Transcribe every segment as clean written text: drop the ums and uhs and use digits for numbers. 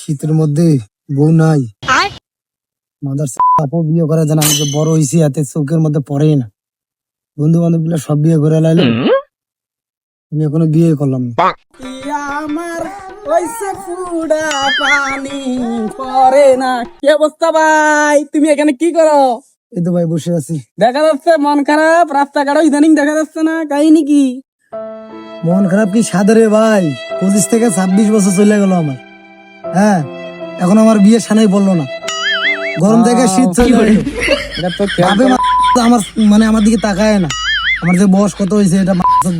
শীতের মধ্যে বউ নাই, মাদার আপু বিয়ে করা জানা, আমি যে বড় হয়েছি হাতে চোখের মধ্যে পড়েই না। বন্ধু বান্ধব গুলো সব বিয়ে করে লাইলো, আমি এখনো বিয়ে করলাম না। আমার ওইসে ফুডা পানি পরে না। কি অবস্থা ভাই, তুমি এখানে কি করো? এই তো ভাই বসে আছি। দেখা যাচ্ছে মন খারাপ, রাস্তাঘাটও ইদানিং দেখা যাচ্ছে না, কাহিনী কি? মন খারাপ কি সাদরে ভাই, 25 থেকে 26 বছর চলে গেল আমার। হ্যাঁ, এখন আমার বিয়ে সানাই বললো না, গরম থেকে শীত চলে গেল। এটা তো খেয়াল ভাবে আমার মানে আমার দিকে তাকায় না, আমার যে বয়স কত হয়েছে এটা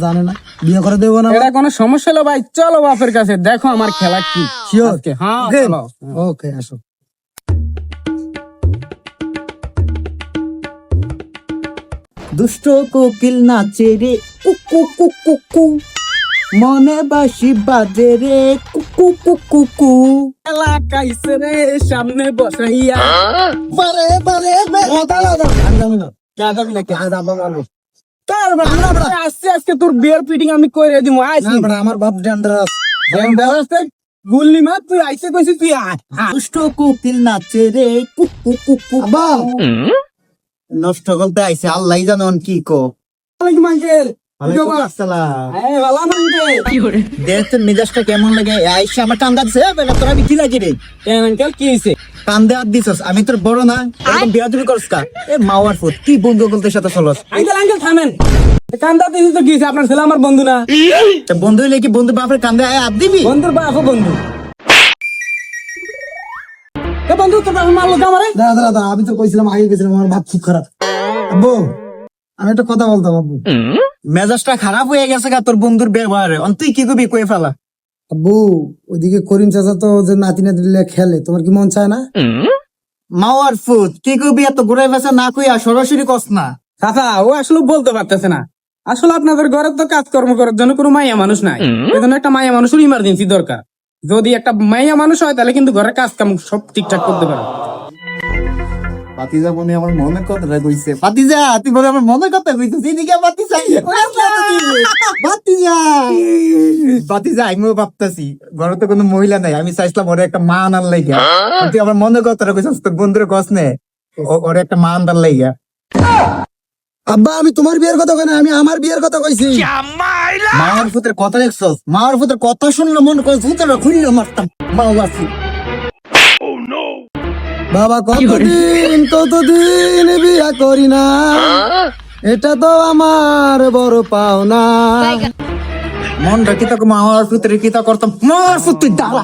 জানে না, বিয়ে করে দেবো না। এটা কোনো সমস্যা হলো ভাই, চলো বাপের কাছে, দেখো আমার খেলা কি। শিওর? আজকে, হ্যাঁ ওকে চলো। ওকে, আসো। দুষ্ট কোকিল নাচে রে কুকু কুকু কু, মনে বাসি বাজে রে কুকু কুকু কু। খেলা কাইছে রে সামনে বসাইয়া। বারে বারে আজকে আজকে তোর বিয়ার ফিটিং আমি করে দিব। আমার বাপ ড্যান্ডারাস। গুল্লি মা, তুই আইসে কইছিস তুই আয়। দুষ্ট কোকিল নাচে রে কুকু কুকু। নষ্ট করতে আইছে, আল্লাহ জানেন কি কো। ওয়ালাইকুম আঙ্কেল। আসসালাম। ভালো আঙ্কেল। দেখছেন মেজাজটা কেমন লাগে? আইসা আমার কান্দা দিছে, বেটা তোরা কি লাগি রে? আঙ্কেল কি হয়েছে? কান্দে হাত দিছস, আমি তোর বড় না, এরকম বিয়াদবি করস কা? এ মাওয়ার ফুট, কি বন্ধু বলতে সাথে চলস? আঙ্কেল আঙ্কেল থামেন, কান্দা দিয়েছে তো কি হয়েছে? আপনার ছেলে আমার বন্ধু না? তা বন্ধু হইলে কি বন্ধু বাপের কান্দে আয় হাত দিবি? বন্ধুর বাপও বন্ধু। এ বন্ধু, তোর বাপ মারলো কে আমারে? দাদা আমি তো কইছিলাম, আগে গেছিলাম, আমার ভাব খুব খারাপ। আব্বু, আমি একটা কথা বলতাম। আব্বু, মেজাজটা খারাপ হয়ে গেছে গা তোর বন্ধুর ব্যবহারে, তুই কি কবি কয়ে ফেলা। আব্বু, ওইদিকে করিম চাচা তো যে নাতি নাতি খেলে, তোমার কি মন চায় না? মাওয়ার ফুট, কি কবি এত ঘুরাই ফেসা না কইয়া সরাসরি কস না। চাচা, ও আসলে বলতে পারতেছে না। আসলে আপনাদের ঘরে তো কাজকর্ম করার জন্য কোনো মাইয়া মানুষ নাই, এজন্য একটা মাইয়া মানুষের ইমার্জেন্সি দরকার। যদি একটা মাইয়া মানুষ হয় তাহলে কিন্তু ঘরের কাজ কাম সব ঠিকঠাক করতে পারে। পাতিজা মনে আমার মনের কথাটা কইছে। পাতিজা, তুই বলে আমার মনের কথা কইছিস, এদিকে পাতিজা। পাতিজা পাতিজা, আমিও ভাবতাছি ঘরে তো কোনো মহিলা নাই, আমি চাইছিলাম ওরে একটা মা আনার লাইগা। তুই আমার মনের কথাটা কইছিস, তোর বন্ধুরে কস নে ওরে একটা মা আনার লাইগা। আব্বা, আমি তোমার বিয়ের কথা কই না, আমি আমার বিয়ের কথা কইছি। মাওয়ার ফুতের কথা দেখছস? মাওয়ার ফুতের কথা শুনলে মনে করে ফুতের খুললে মারতাম। মাওয়ার ফুত বাবা, কতদিন বিয়া করি না, এটা তো আমার বড় পাওনা। মনটা কিতা মাওয়ার ফুতের কিতা করতাম। মাওয়ার ফুত তুই দাঁড়া।